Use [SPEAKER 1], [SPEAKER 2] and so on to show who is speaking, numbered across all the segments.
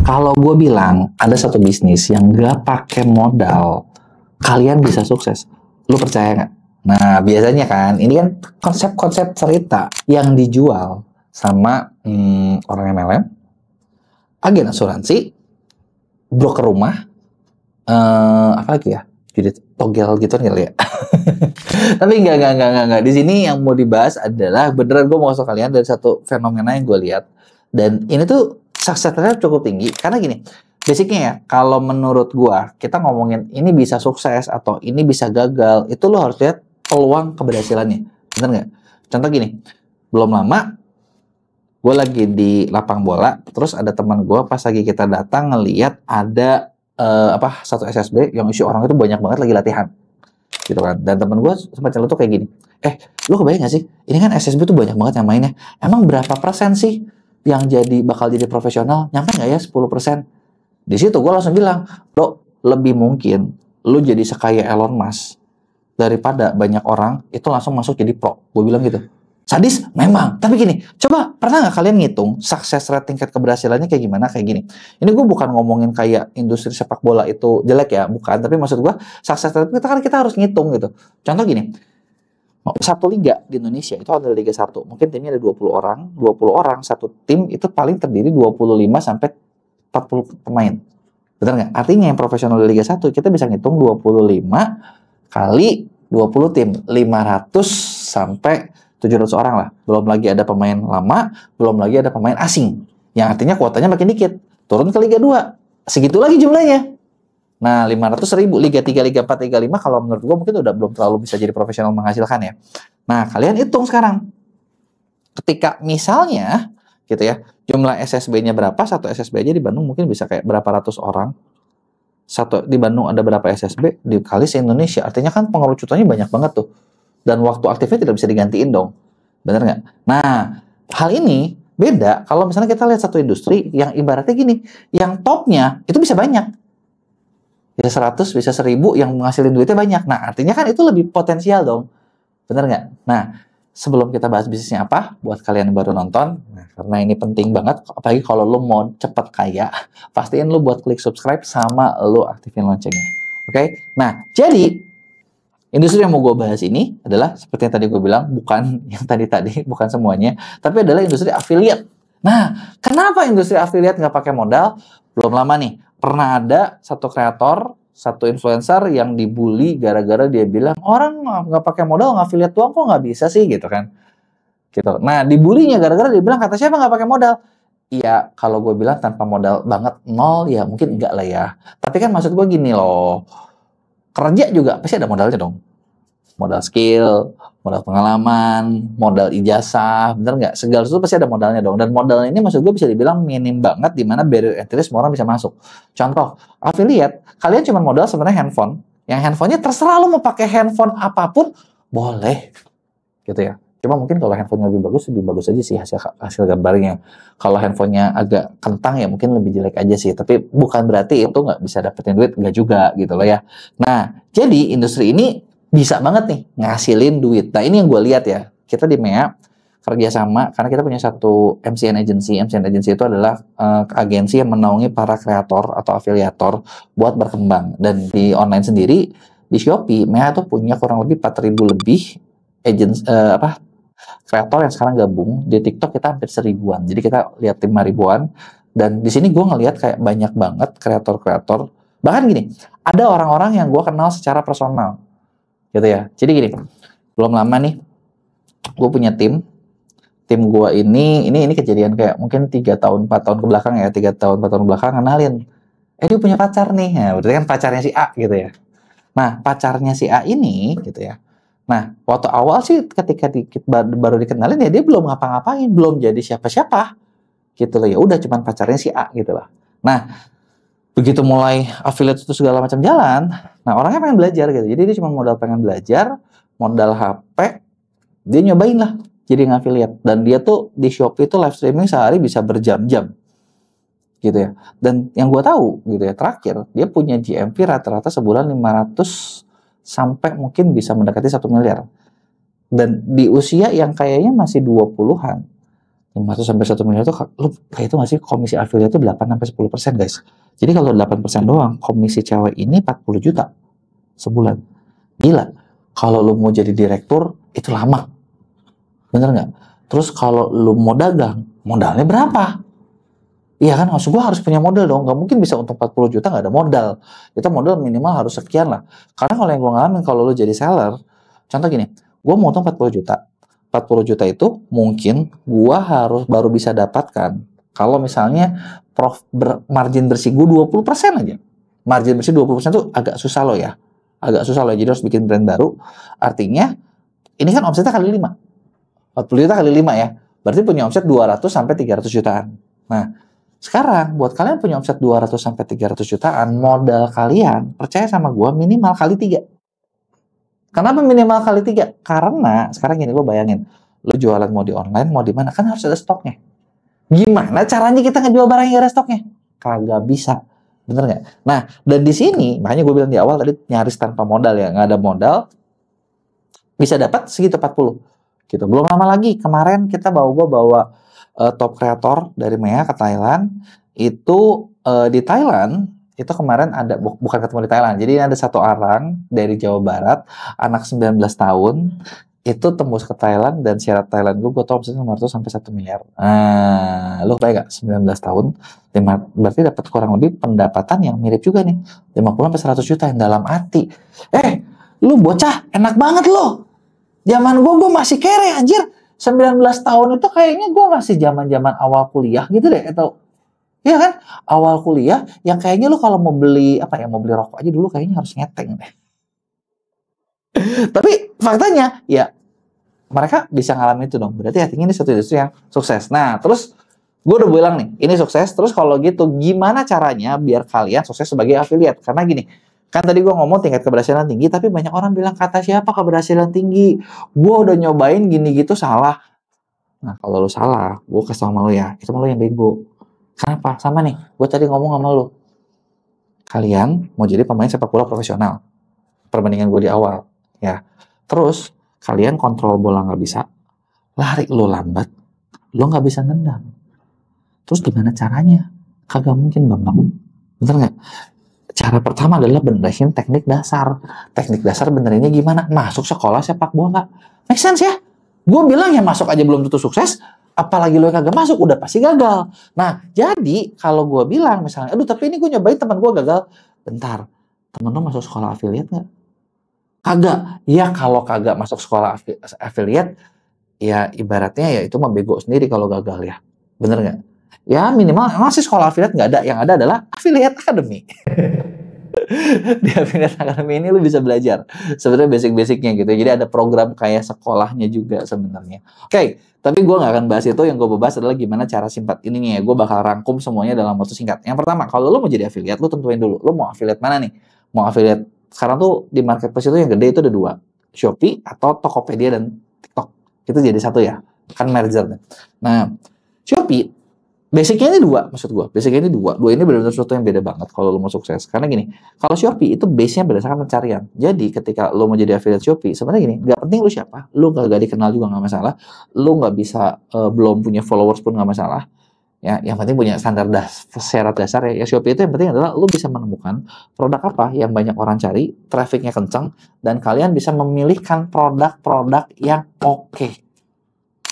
[SPEAKER 1] Kalau gue bilang ada satu bisnis yang gak pakai modal, kalian bisa sukses. Lu percaya nggak? Nah, biasanya kan, ini kan konsep-konsep cerita yang dijual sama orang MLM, agen asuransi, broker rumah, apa lagi ya? Jadi togel gitu kali ya. Tapi enggak. Di sini yang mau dibahas adalah beneran gue mau kasih kalian dari satu fenomena yang gue lihat. Dan ini tuh sukses rate cukup tinggi. Karena gini, basicnya ya, kalau menurut gue, kita ngomongin ini bisa sukses atau ini bisa gagal, itu lo harus lihat peluang keberhasilannya. Bener nggak? Contoh gini, belum lama, gue lagi di lapang bola, terus ada teman gue pas lagi kita datang ngeliat ada satu SSB yang isi orang itu banyak banget lagi latihan gitu kan, dan temen gue sempat nyeletuk kayak gini, lu kebayang gak sih ini kan SSB tuh banyak banget yang mainnya, emang berapa persen sih yang bakal jadi profesional, nyampe nggak ya 10%? Di situ gue langsung bilang, lo lebih mungkin lu jadi sekaya Elon Musk daripada banyak orang itu langsung masuk jadi pro. Gue bilang gitu. Sadis? Memang. Tapi gini, coba pernah nggak kalian ngitung sukses rate tingkat keberhasilannya kayak gimana? Kayak gini. Ini gue bukan ngomongin kayak industri sepak bola itu jelek ya, bukan. Tapi maksud gue, sukses rate kita harus ngitung gitu. Contoh gini, satu liga di Indonesia itu ada Liga 1. Mungkin timnya ada 20 orang. 20 orang, satu tim itu paling terdiri 25 sampai 40 pemain. Benar nggak? Artinya yang profesional di Liga 1, kita bisa ngitung 25 kali 20 tim. 500 sampai 700 orang lah. Belum lagi ada pemain lama, belum lagi ada pemain asing. Yang artinya kuotanya makin dikit. Turun ke Liga 2. Segitu lagi jumlahnya. Nah, 500.000. Liga 3, Liga 4, Liga 5 kalau menurut gue mungkin udah belum terlalu bisa jadi profesional menghasilkan ya. Nah, kalian hitung sekarang. Ketika misalnya gitu ya, jumlah SSB-nya berapa? Satu SSB aja di Bandung mungkin bisa kayak berapa ratus orang. Satu di Bandung ada berapa SSB dikali se-Indonesia. Artinya kan pengerucutannya banyak banget tuh. Dan waktu aktifnya tidak bisa digantiin dong. Bener nggak? Nah, hal ini beda kalau misalnya kita lihat satu industri yang ibaratnya gini, yang topnya itu bisa banyak. Bisa 100, bisa 1000 yang menghasilin duitnya banyak. Nah, artinya kan itu lebih potensial dong. Bener nggak? Nah, sebelum kita bahas bisnisnya apa, buat kalian yang baru nonton, nah, karena ini penting banget, apalagi kalau lo mau cepet kaya, pastiin lo buat klik subscribe sama lo aktifin loncengnya. Oke? Nah, jadi industri yang mau gue bahas ini adalah seperti yang tadi gue bilang, bukan yang tadi, bukan semuanya, tapi adalah industri affiliate. Nah, kenapa industri affiliate nggak pakai modal? Belum lama nih, pernah ada satu kreator, satu influencer yang dibully gara-gara dia bilang, orang nggak pakai modal, nge-affiliate doang kok nggak bisa sih, gitu kan. Gitu. Nah, dibulinya gara-gara dia bilang, kata siapa nggak pakai modal? Iya, kalau gue bilang tanpa modal banget, nol, ya mungkin enggak lah ya. Tapi kan maksud gue gini loh, kerja juga pasti ada modalnya dong. Modal skill, modal pengalaman, modal ijazah, bener nggak? Segala sesuatu pasti ada modalnya dong. Dan modalnya ini maksud gue bisa dibilang minim banget, di mana barrier entry semua orang bisa masuk. Contoh, affiliate, kalian cuma modal sebenarnya handphone. Yang handphonenya terserah lo mau pakai handphone apapun, boleh. Gitu ya. Cuma mungkin kalau handphonenya lebih bagus aja sih hasil gambarnya. Kalau handphonenya agak kentang ya mungkin lebih jelek aja sih. Tapi bukan berarti itu nggak bisa dapetin duit, nggak juga gitu loh ya. Nah, jadi industri ini bisa banget nih ngasilin duit. Nah, ini yang gue lihat ya. Kita di MEA kerjasama, karena kita punya satu MCN Agency. MCN Agency itu adalah agensi yang menaungi para kreator atau afiliator buat berkembang. Dan di online sendiri, di Shopee, MEA tuh punya kurang lebih 4.000 lebih kreator yang sekarang gabung. Di TikTok kita hampir 1000-an. Jadi kita lihat 5.000-an. Dan di sini gue ngelihat kayak banyak banget kreator-kreator. Bahkan gini, ada orang-orang yang gue kenal secara personal. Gitu ya. Jadi gini, belum lama nih, gue punya tim gue ini kejadian kayak mungkin 3 tahun, 4 tahun ke belakang ya, 3 tahun, 4 tahun ke belakang, kenalin. Dia punya pacar nih. Nah, berarti kan pacarnya si A gitu ya. Nah, pacarnya si A ini gitu ya. Nah, waktu awal sih ketika baru dikenalin ya dia belum ngapa-ngapain, belum jadi siapa-siapa. Gitu loh ya, udah cuman pacarnya si A gitu lah. Nah, begitu mulai affiliate itu segala macam jalan, nah orangnya pengen belajar gitu. Jadi dia cuma modal pengen belajar, modal HP, dia nyobain lah jadi nge-affiliate. Dan dia tuh di Shopee itu live streaming sehari bisa berjam-jam. Gitu ya. Dan yang gue tahu gitu ya, terakhir dia punya GMV rata-rata sebulan 500 sampai mungkin bisa mendekati 1 miliar. Dan di usia yang kayaknya masih 20-an. 500 sampai 1 miliar tuh lu kayak itu nggak sih, komisi affiliate itu 8 sampai 10% guys. Jadi kalau 8% doang, komisi cewek ini 40 juta sebulan. Gila. Kalau lu mau jadi direktur itu lama. Bener nggak? Terus kalau lu mau dagang, modalnya berapa? Iya kan, maksud gua harus punya modal dong. Nggak mungkin bisa untung 40 juta nggak ada modal. Itu modal minimal harus sekian lah. Karena kalau yang gua ngalamin, kalau lu jadi seller, contoh gini, gua mau untung 40 juta. 40 juta itu mungkin gua harus baru bisa dapatkan kalau misalnya margin bersih gua 20% aja. Margin bersih 20% itu agak susah loh ya. Agak susah loh. Jadi harus bikin brand baru. Artinya ini kan omsetnya kali 5. 40 juta kali 5 ya. Berarti punya omset 200 sampai 300 jutaan. Nah, sekarang buat kalian punya omset 200 sampai 300 jutaan, modal kalian percaya sama gua minimal kali 3. Kenapa minimal kali 3? Karena sekarang gini, lo bayangin, lo jualan mau di online, mau di mana, kan harus ada stoknya. Gimana caranya kita ngejual barang yang gak ada stoknya? Kagak bisa, bener nggak? Nah, dan di sini, makanya gue bilang di awal tadi nyaris tanpa modal ya, nggak ada modal, bisa dapat segitu 40. Gitu. Belum lama lagi, kemarin kita bawa top kreator dari MEA ke Thailand, itu di Thailand, itu kemarin ada, bukan ketemu di Thailand, jadi ada satu orang dari Jawa Barat, anak 19 tahun, itu tembus ke Thailand, dan syarat Thailand gue tau omsetnya 500 sampai 1 miliar. Nah, lu bayang gak, 19 tahun, berarti dapat kurang lebih pendapatan yang mirip juga nih, 50 sampai 100 juta yang dalam hati. Lu bocah, enak banget lo. Zaman gue masih kere, anjir. 19 tahun itu kayaknya gue masih zaman-zaman awal kuliah gitu deh, atau iya kan, awal kuliah yang kayaknya lu kalau mau beli mau beli rokok aja dulu kayaknya harus ngeteng deh. Tapi faktanya ya mereka bisa ngalamin itu dong. Berarti artinya ini suatu industri yang sukses. Nah, terus gue udah bilang nih, ini sukses. Terus kalau gitu gimana caranya biar kalian sukses sebagai affiliate? Karena gini, kan tadi gue ngomong tingkat keberhasilan tinggi, tapi banyak orang bilang kata siapa keberhasilan tinggi? Gue udah nyobain gini gitu salah. Nah, kalau lu salah, gue kasih tau sama lu ya, itu malu yang bego. Kenapa? Sama nih, gue tadi ngomong sama lu. Kalian mau jadi pemain sepak bola profesional. Perbandingan gue di awal. Ya. Terus, kalian kontrol bola nggak bisa. Lari lu lambat. Lu nggak bisa nendang. Terus gimana caranya? Kagak mungkin, Bambang. Bener nggak? Cara pertama adalah benerin teknik dasar. Teknik dasar benerinnya gimana? Masuk sekolah sepak bola. Make sense ya? Gue bilang ya masuk aja belum tentu sukses. Apalagi lo yang kagak masuk, udah pasti gagal. Nah, jadi kalau gue bilang misalnya, aduh tapi ini gue nyobain teman gue gagal. Bentar, temen lo masuk sekolah affiliate nggak? Kagak. Ya kalau kagak masuk sekolah affiliate, ya ibaratnya ya itu mah bego sendiri kalau gagal ya. Bener nggak? Ya minimal masih sekolah affiliate nggak ada. Yang ada adalah affiliate academy. Di Affiliate Academy ini lu bisa belajar sebenarnya basic-basicnya gitu. Jadi ada program kayak sekolahnya juga sebenarnya. Oke, tapi gue nggak akan bahas itu. Yang gue bahas adalah gimana cara simpat ini nih ya. Gue bakal rangkum semuanya dalam waktu singkat. Yang pertama, kalau lu mau jadi affiliate, lu tentuin dulu. Lu mau affiliate mana nih? Mau affiliate sekarang tuh di marketplace itu yang gede itu ada 2, Shopee atau Tokopedia dan TikTok. Itu jadi satu ya, kan merger. Nah, Shopee basicnya ini 2, maksud gue. Basicnya ini 2. 2 ini benar-benar sesuatu yang beda banget kalau lo mau sukses. Karena gini, kalau Shopee itu base-nya berdasarkan pencarian. Jadi ketika lo mau jadi affiliate Shopee, sebenarnya gini, nggak penting lo siapa. Lo nggak dikenal juga nggak masalah. Lo nggak bisa belum punya followers pun nggak masalah. Ya, yang penting punya syarat dasar ya. Shopee itu yang penting adalah lo bisa menemukan produk apa yang banyak orang cari, trafficnya kencang, dan kalian bisa memilihkan produk-produk yang oke.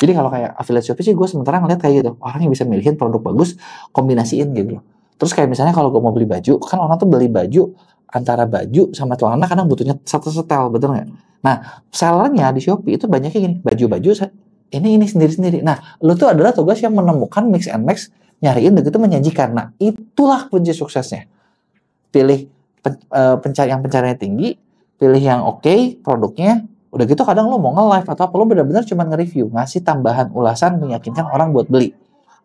[SPEAKER 1] Jadi kalau kayak affiliate Shopee sih gue sementara ngeliat kayak gitu. Orang yang bisa milihin produk bagus, kombinasiin gitu. Terus kayak misalnya kalau gue mau beli baju, kan orang tuh beli baju, antara baju sama celana kadang butuhnya satu setel, betul nggak? Nah, sellernya di Shopee itu banyaknya gini, baju-baju ini sendiri-sendiri. Nah, lo tuh adalah tugas yang menemukan mix and match, nyariin begitu menyajikan. Nah, itulah kunci suksesnya. Pilih yang pencariannya tinggi, pilih yang oke produknya. Udah gitu kadang lo mau nge-live atau apa, lo benar-benar cuma nge-review, ngasih tambahan ulasan, meyakinkan orang buat beli.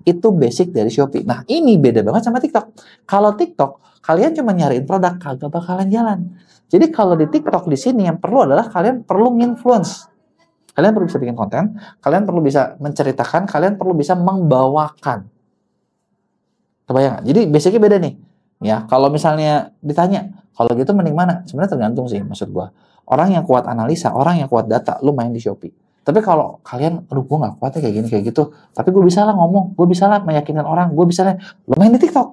[SPEAKER 1] Itu basic dari Shopee. Nah, ini beda banget sama TikTok. Kalau TikTok, kalian cuma nyariin produk, kagak bakalan jalan. Jadi kalau di TikTok di sini yang perlu adalah kalian perlu nginfluence. Kalian perlu bisa bikin konten, kalian perlu bisa menceritakan, kalian perlu bisa membawakan. Kebayang? Jadi basicnya beda nih. Ya, kalau misalnya ditanya, kalau gitu mending mana? Sebenarnya tergantung sih, maksud gua. Orang yang kuat analisa, orang yang kuat data, lu main di Shopee. Tapi kalau kalian, aduh gue gak kuat ya kayak gini, kayak gitu. Tapi gue bisa lah ngomong, gue bisa lah meyakinkan orang, gue bisa lah, lo main di TikTok.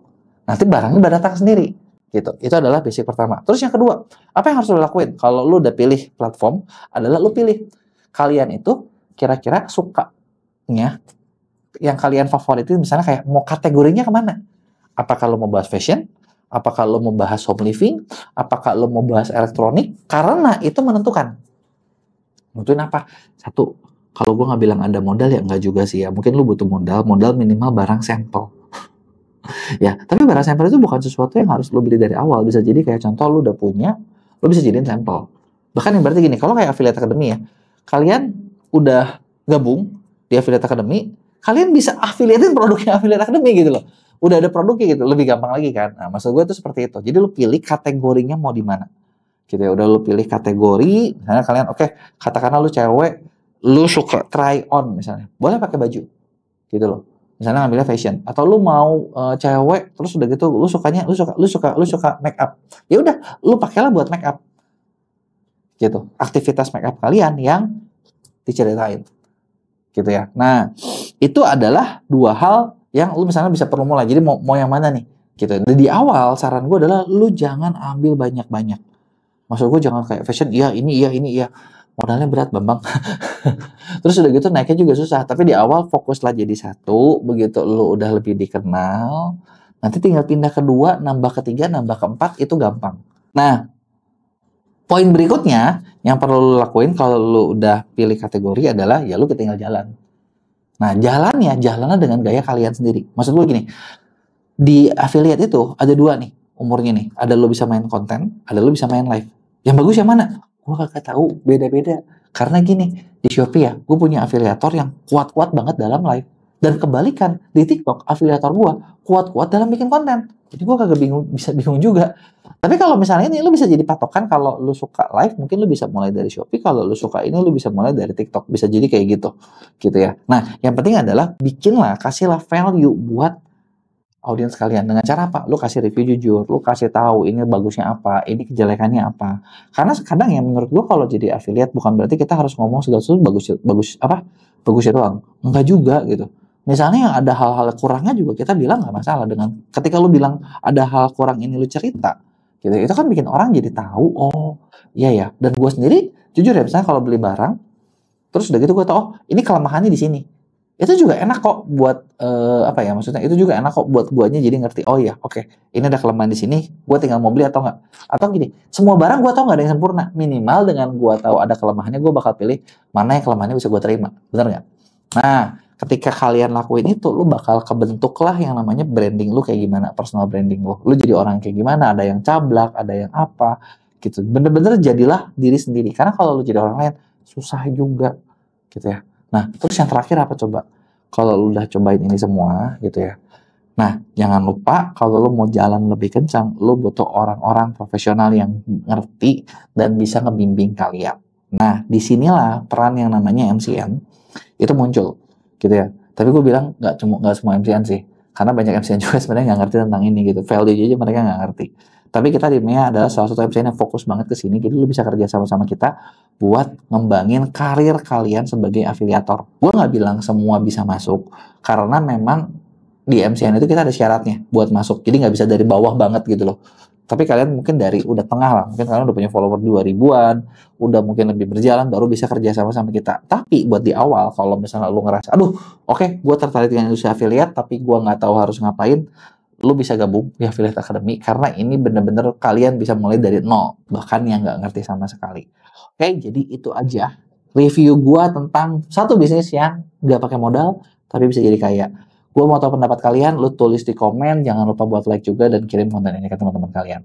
[SPEAKER 1] Nanti barangnya udah datang sendiri. Gitu. Itu adalah basic pertama. Terus yang kedua, apa yang harus lo lakuin? Kalau lo udah pilih platform, adalah lo pilih. Kalian itu kira-kira sukanya, yang kalian favoritin, misalnya kayak mau kategorinya kemana? Apakah lo mau bahas fashion? Apakah lo mau bahas home living? Apakah lo mau bahas elektronik? Karena itu menentukan. Menentuin apa? Satu, kalau gue nggak bilang ada modal ya nggak juga sih ya. Mungkin lo butuh modal minimal barang sampel. Ya, tapi barang sampel itu bukan sesuatu yang harus lo beli dari awal. Bisa jadi kayak contoh lo udah punya, lo bisa jadiin sampel. Bahkan yang berarti gini, kalau kayak Affiliate Academy ya, kalian udah gabung di Affiliate Academy, kalian bisa affiliatein produknya Affiliate Academy gitu loh. Udah ada produknya gitu, lebih gampang lagi kan. Nah, maksud gue itu seperti itu. Jadi lu pilih kategorinya mau di mana. Gitu ya, udah lu pilih kategori, misalnya kalian katakanlah lu cewek, lu suka try on misalnya. Boleh pakai baju. Gitu loh. Misalnya ngambilnya fashion, atau lu mau cewek terus udah gitu lu suka make up. Ya udah, lu pakailah buat make up. Gitu. Aktivitas make up kalian yang diceritain. Gitu ya. Nah, itu adalah dua hal yang lu misalnya bisa perlu mulai. Jadi mau yang mana nih? Gitu. Di awal saran gue adalah lu jangan ambil banyak-banyak. Maksud gue jangan kayak fashion, ini iya. Modalnya berat, Bambang. Terus udah gitu naiknya juga susah. Tapi di awal fokuslah jadi satu. Begitu lu udah lebih dikenal, nanti tinggal pindah kedua, nambah ketiga, nambah keempat, itu gampang. Nah, poin berikutnya yang perlu lu lakuin kalau lu udah pilih kategori adalah ya lu tinggal jalan. Nah, jalannya dengan gaya kalian sendiri. Maksud gue gini, di affiliate itu ada dua nih umurnya nih. Ada lu bisa main konten, ada lu bisa main live. Yang bagus yang mana? Gue kagak tahu, beda-beda. Karena gini, di Shopee ya, gue punya afiliator yang kuat-kuat banget dalam live. Dan kebalikan, di TikTok, afiliator gue kuat-kuat dalam bikin konten. Jadi gue kagak bingung juga. Tapi kalau misalnya ini lu bisa jadi patokan, kalau lu suka live mungkin lu bisa mulai dari Shopee, kalau lu suka ini lu bisa mulai dari TikTok, bisa jadi kayak gitu ya. Nah, yang penting adalah kasihlah value buat audiens kalian. Dengan cara apa? Lu kasih review jujur, lu kasih tahu ini bagusnya apa, ini kejelekannya apa. Karena kadang ya menurut gua kalau jadi affiliate bukan berarti kita harus ngomong segala sesuatu bagusnya doang. Enggak juga gitu. Misalnya yang ada hal-hal kurangnya juga kita bilang nggak masalah. Dengan ketika lu bilang ada hal kurang ini lu cerita gitu, itu kan bikin orang jadi tahu, oh iya ya. Dan gue sendiri jujur ya, misalnya kalau beli barang terus udah gitu gue tahu, oh ini kelemahannya di sini, itu juga enak kok buat maksudnya itu juga enak kok buat guanya jadi ngerti, oh iya oke, ini ada kelemahan di sini, gue tinggal mau beli atau enggak. Atau gini, semua barang gue tahu nggak ada yang sempurna, minimal dengan gue tahu ada kelemahannya, gue bakal pilih mana yang kelemahannya bisa gue terima, bener nggak? Nah, ketika kalian lakuin itu, lu bakal kebentuk lah yang namanya branding lu kayak gimana, personal branding lu. Lu jadi orang kayak gimana, ada yang cablak, ada yang apa, gitu. Bener-bener jadilah diri sendiri. Karena kalau lu jadi orang lain, susah juga, gitu ya. Nah, terus yang terakhir apa coba? Kalau lu udah cobain ini semua, gitu ya. Nah, jangan lupa kalau lu mau jalan lebih kencang, lu butuh orang-orang profesional yang ngerti dan bisa ngebimbing kalian. Nah, disinilah peran yang namanya MCN itu muncul. Gitu ya. Tapi gue bilang nggak semua MCN sih, karena banyak MCN juga sebenarnya nggak ngerti tentang ini gitu, value aja mereka nggak ngerti. Tapi kita di MEA adalah salah satu MCN yang fokus banget ke sini, jadi lu bisa kerja sama-sama kita buat ngembangin karir kalian sebagai afiliator. Gue nggak bilang semua bisa masuk, karena memang di MCN itu kita ada syaratnya buat masuk, jadi nggak bisa dari bawah banget gitu loh. Tapi kalian mungkin dari udah tengah lah, mungkin kalian udah punya follower 2000-an, udah mungkin lebih berjalan, baru bisa kerja sama-sama kita. Tapi buat di awal, kalau misalnya lu ngerasa, aduh, gue tertarik dengan industri affiliate, tapi gue nggak tahu harus ngapain, lu bisa gabung di Affiliate Academy, karena ini bener-bener kalian bisa mulai dari nol, bahkan yang nggak ngerti sama sekali. Oke, jadi itu aja review gue tentang satu bisnis yang nggak pakai modal, tapi bisa jadi kaya. Gue mau tahu pendapat kalian, lu tulis di komen, jangan lupa buat like juga dan kirim konten ini ke teman-teman kalian.